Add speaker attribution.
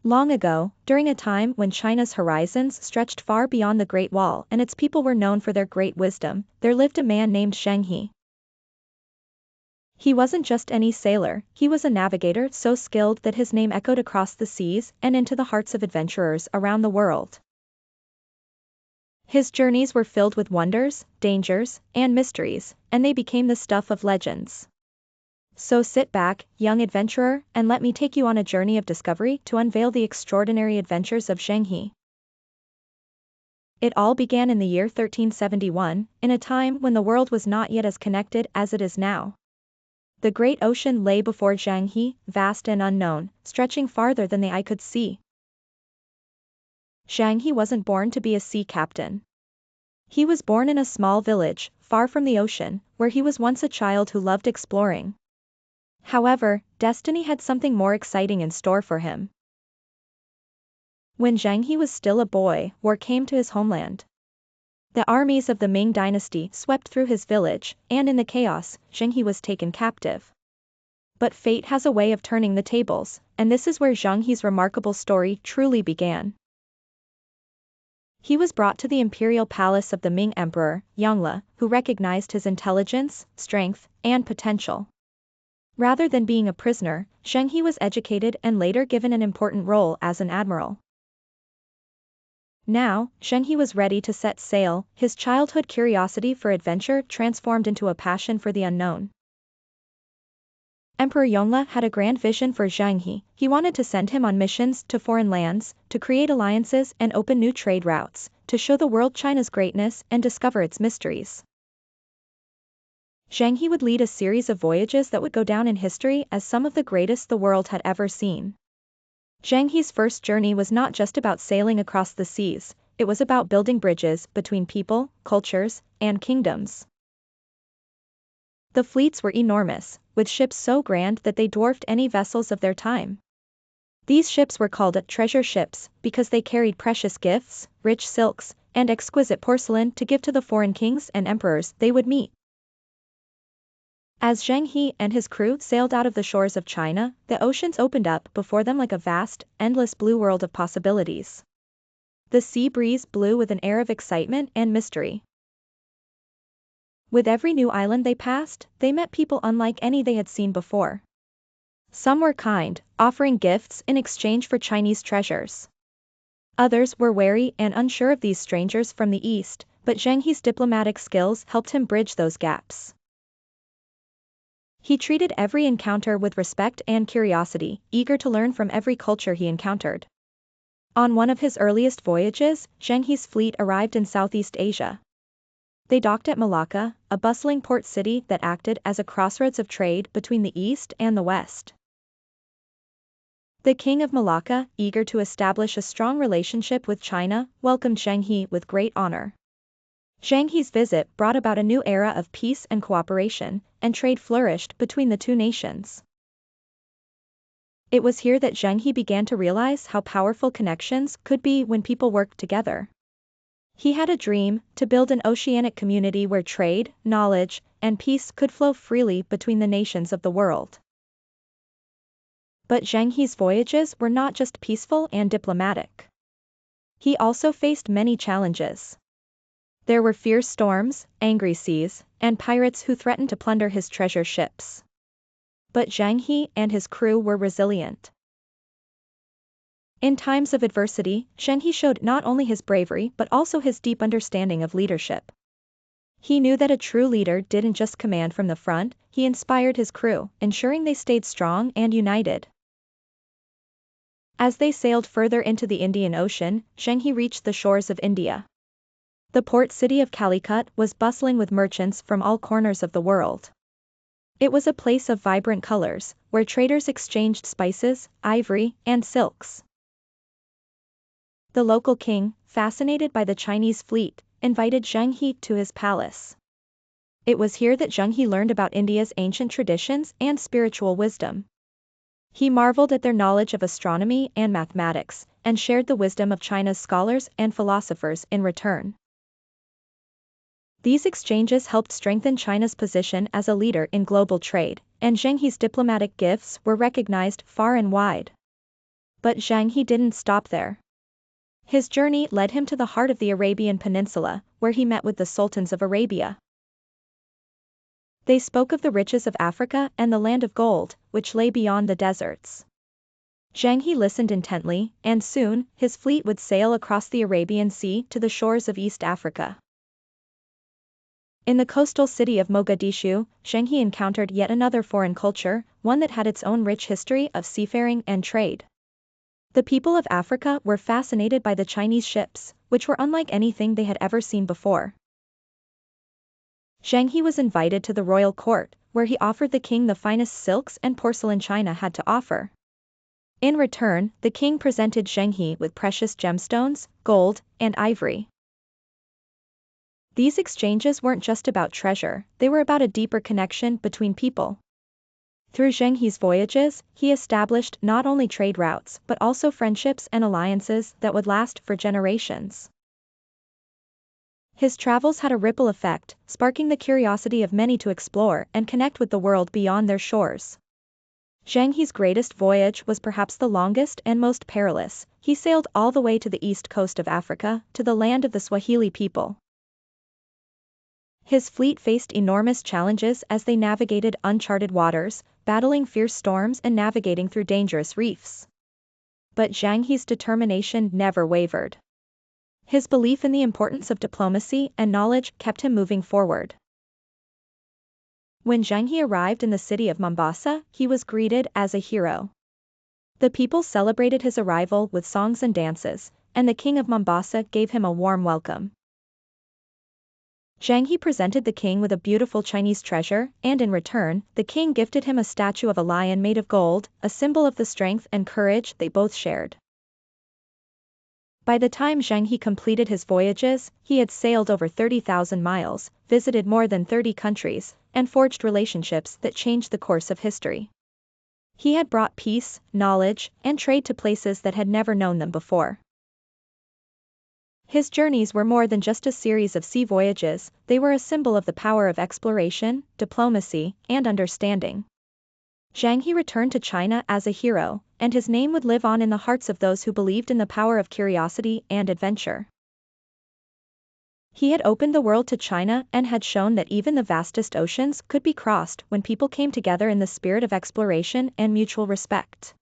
Speaker 1: Long ago, during a time when China's horizons stretched far beyond the Great Wall and its people were known for their great wisdom, there lived a man named Zheng He. He wasn't just any sailor, he was a navigator so skilled that his name echoed across the seas and into the hearts of adventurers around the world. His journeys were filled with wonders, dangers, and mysteries, and they became the stuff of legends. So sit back, young adventurer, and let me take you on a journey of discovery to unveil the extraordinary adventures of Zheng He. It all began in the year 1371, in a time when the world was not yet as connected as it is now. The great ocean lay before Zheng He, vast and unknown, stretching farther than the eye could see. Zheng He wasn't born to be a sea captain. He was born in a small village, far from the ocean, where he was once a child who loved exploring. However, destiny had something more exciting in store for him. When Zheng He was still a boy, war came to his homeland. The armies of the Ming Dynasty swept through his village, and in the chaos, Zheng He was taken captive. But fate has a way of turning the tables, and this is where Zheng He's remarkable story truly began. He was brought to the imperial palace of the Ming Emperor, Yongle, who recognized his intelligence, strength, and potential. Rather than being a prisoner, Zheng He was educated and later given an important role as an admiral. Now, Zheng He was ready to set sail, his childhood curiosity for adventure transformed into a passion for the unknown. Emperor Yongle had a grand vision for Zheng He. He wanted to send him on missions to foreign lands, to create alliances and open new trade routes, to show the world China's greatness and discover its mysteries. Zheng He would lead a series of voyages that would go down in history as some of the greatest the world had ever seen. Zheng He's first journey was not just about sailing across the seas, it was about building bridges between people, cultures, and kingdoms. The fleets were enormous, with ships so grand that they dwarfed any vessels of their time. These ships were called treasure ships because they carried precious gifts, rich silks, and exquisite porcelain to give to the foreign kings and emperors they would meet. As Zheng He and his crew sailed out of the shores of China, the oceans opened up before them like a vast, endless blue world of possibilities. The sea breeze blew with an air of excitement and mystery. With every new island they passed, they met people unlike any they had seen before. Some were kind, offering gifts in exchange for Chinese treasures. Others were wary and unsure of these strangers from the east, but Zheng He's diplomatic skills helped him bridge those gaps. He treated every encounter with respect and curiosity, eager to learn from every culture he encountered. On one of his earliest voyages, Zheng He's fleet arrived in Southeast Asia. They docked at Malacca, a bustling port city that acted as a crossroads of trade between the East and the West. The king of Malacca, eager to establish a strong relationship with China, welcomed Zheng He with great honor. Zheng He's visit brought about a new era of peace and cooperation, and trade flourished between the two nations. It was here that Zheng He began to realize how powerful connections could be when people worked together. He had a dream to build an oceanic community where trade, knowledge, and peace could flow freely between the nations of the world. But Zheng He's voyages were not just peaceful and diplomatic. He also faced many challenges. There were fierce storms, angry seas, and pirates who threatened to plunder his treasure ships. But Zheng He and his crew were resilient. In times of adversity, Zheng He showed not only his bravery but also his deep understanding of leadership. He knew that a true leader didn't just command from the front, he inspired his crew, ensuring they stayed strong and united. As they sailed further into the Indian Ocean, Zheng He reached the shores of India. The port city of Calicut was bustling with merchants from all corners of the world. It was a place of vibrant colors, where traders exchanged spices, ivory, and silks. The local king, fascinated by the Chinese fleet, invited Zheng He to his palace. It was here that Zheng He learned about India's ancient traditions and spiritual wisdom. He marveled at their knowledge of astronomy and mathematics, and shared the wisdom of China's scholars and philosophers in return. These exchanges helped strengthen China's position as a leader in global trade, and Zheng He's diplomatic gifts were recognized far and wide. But Zheng He didn't stop there. His journey led him to the heart of the Arabian Peninsula, where he met with the sultans of Arabia. They spoke of the riches of Africa and the land of gold, which lay beyond the deserts. Zheng He listened intently, and soon, his fleet would sail across the Arabian Sea to the shores of East Africa. In the coastal city of Mogadishu, Zheng He encountered yet another foreign culture, one that had its own rich history of seafaring and trade. The people of Africa were fascinated by the Chinese ships, which were unlike anything they had ever seen before. Zheng He was invited to the royal court, where he offered the king the finest silks and porcelain China had to offer. In return, the king presented Zheng He with precious gemstones, gold, and ivory. These exchanges weren't just about treasure, they were about a deeper connection between people. Through Zheng He's voyages, he established not only trade routes but also friendships and alliances that would last for generations. His travels had a ripple effect, sparking the curiosity of many to explore and connect with the world beyond their shores. Zheng He's greatest voyage was perhaps the longest and most perilous. He sailed all the way to the east coast of Africa, to the land of the Swahili people. His fleet faced enormous challenges as they navigated uncharted waters, battling fierce storms and navigating through dangerous reefs. But Zheng He's determination never wavered. His belief in the importance of diplomacy and knowledge kept him moving forward. When Zheng He arrived in the city of Mombasa, he was greeted as a hero. The people celebrated his arrival with songs and dances, and the king of Mombasa gave him a warm welcome. Zheng He presented the king with a beautiful Chinese treasure, and in return, the king gifted him a statue of a lion made of gold, a symbol of the strength and courage they both shared. By the time Zheng He completed his voyages, he had sailed over 30,000 miles, visited more than 30 countries, and forged relationships that changed the course of history. He had brought peace, knowledge, and trade to places that had never known them before. His journeys were more than just a series of sea voyages, they were a symbol of the power of exploration, diplomacy, and understanding. Zheng He returned to China as a hero, and his name would live on in the hearts of those who believed in the power of curiosity and adventure. He had opened the world to China and had shown that even the vastest oceans could be crossed when people came together in the spirit of exploration and mutual respect.